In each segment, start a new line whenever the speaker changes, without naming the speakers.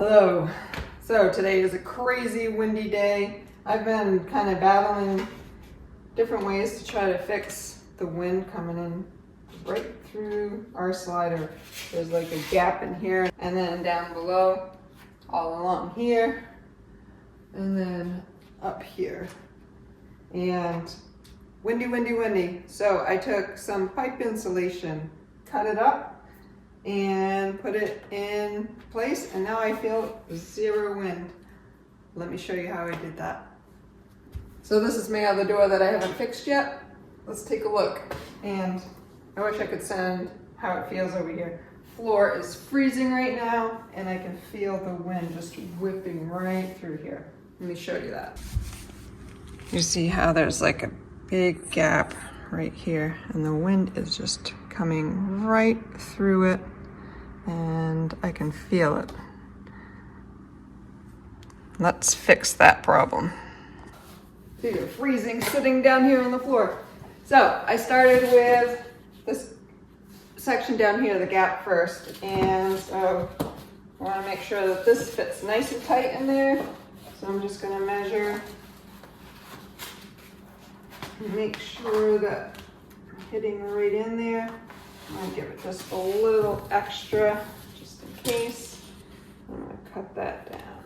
Hello. So today is a crazy windy day. I've been kind of battling different ways to try to fix the wind coming in right through our slider. There's like a gap in here and then down below, all along here, and then up here. And windy, windy, windy. So I took some pipe insulation, cut it up, and put it in place, and now I feel zero wind. Let me show you how I did that. So this is my other door that I haven't fixed yet. Let's take a look. And I wish I could send how it feels over here. Floor is freezing right now, and I can feel the wind just whipping right through here. Let me show you that. You see how there's like a big gap right here, and the wind is just coming right through it, and I can feel it. Let's fix that problem. So you're freezing sitting down here on the floor. So I started with this section down here, the gap first, and so I want to make sure that this fits nice and tight in there. So I'm just going to measure, make sure that I'm hitting right in there. I'm going to give it just a little extra, just in case. I'm going to cut that down.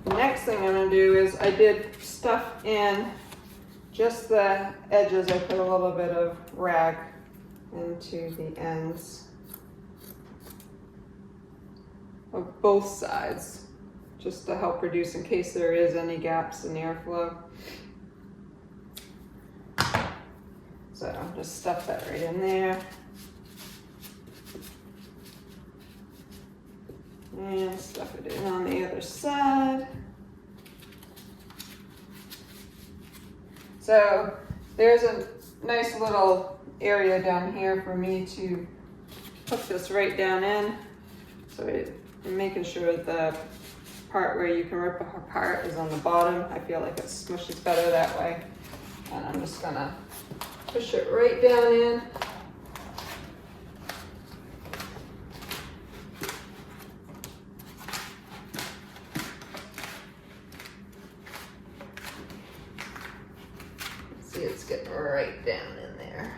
The next thing I'm going to do is I did stuff in just the edges. I put a little bit of rag into the ends of both sides, just to help reduce in case there is any gaps in airflow. So just stuff that right in there. And stuff it in on the other side. So there's a nice little area down here for me to hook this right down in. So I'm making sure the part where you can rip apart is on the bottom. I feel like it smushes better that way. And I'm just gonna push it right down in. See, it's getting right down in there.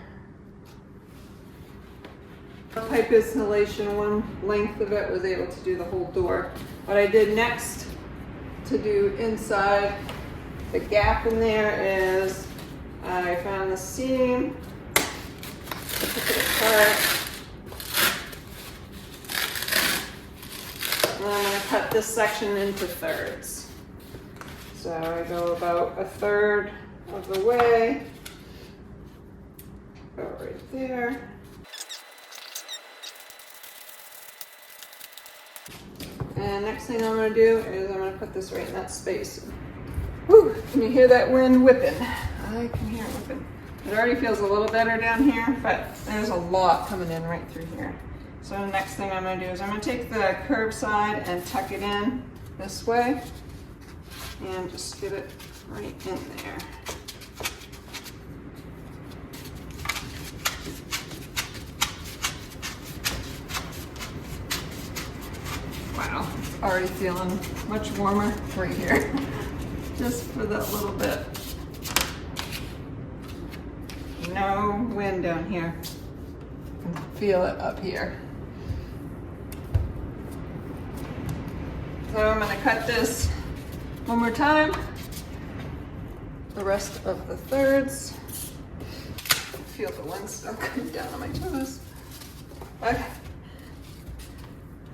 The pipe insulation, one length of it was able to do the whole door. What I did next to do inside the gap in there is I found the seam, took it apart, and I'm going to cut this section into thirds. So I go about a third of the way, go right there. And next thing I'm going to do is I'm going to put this right in that space. Whew, can you hear that wind whipping? I can hear it whipping. It already feels a little better down here, but there's a lot coming in right through here. So the next thing I'm going to do is I'm going to take the curved side and tuck it in this way and just get it right in there. Wow, it's already feeling much warmer right here. Just for that little bit. No wind down here. I can feel it up here. So I'm going to cut this one more time. The rest of the thirds. Feel the wind still coming down on my toes. Okay.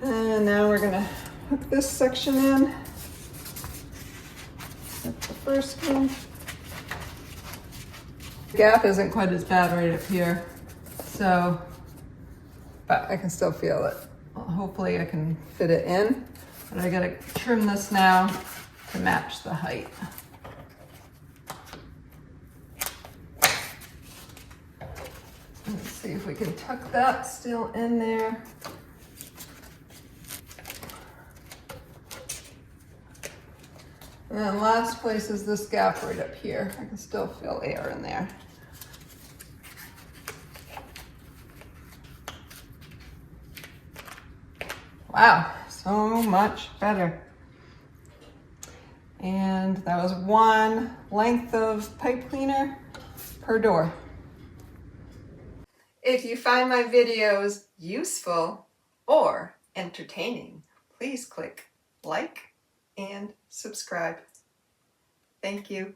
And now we're going to hook this section in. That's the first one. The gap isn't quite as bad right up here, so, but I can still feel it. Well, hopefully I can fit it in, but I gotta trim this now to match the height. Let's see if we can tuck that still in there. And then last place is this gap right up here. I can still feel air in there. Wow, so much better. And that was one length of pipe cleaner per door. If you find my videos useful or entertaining, please click like and subscribe. Thank you.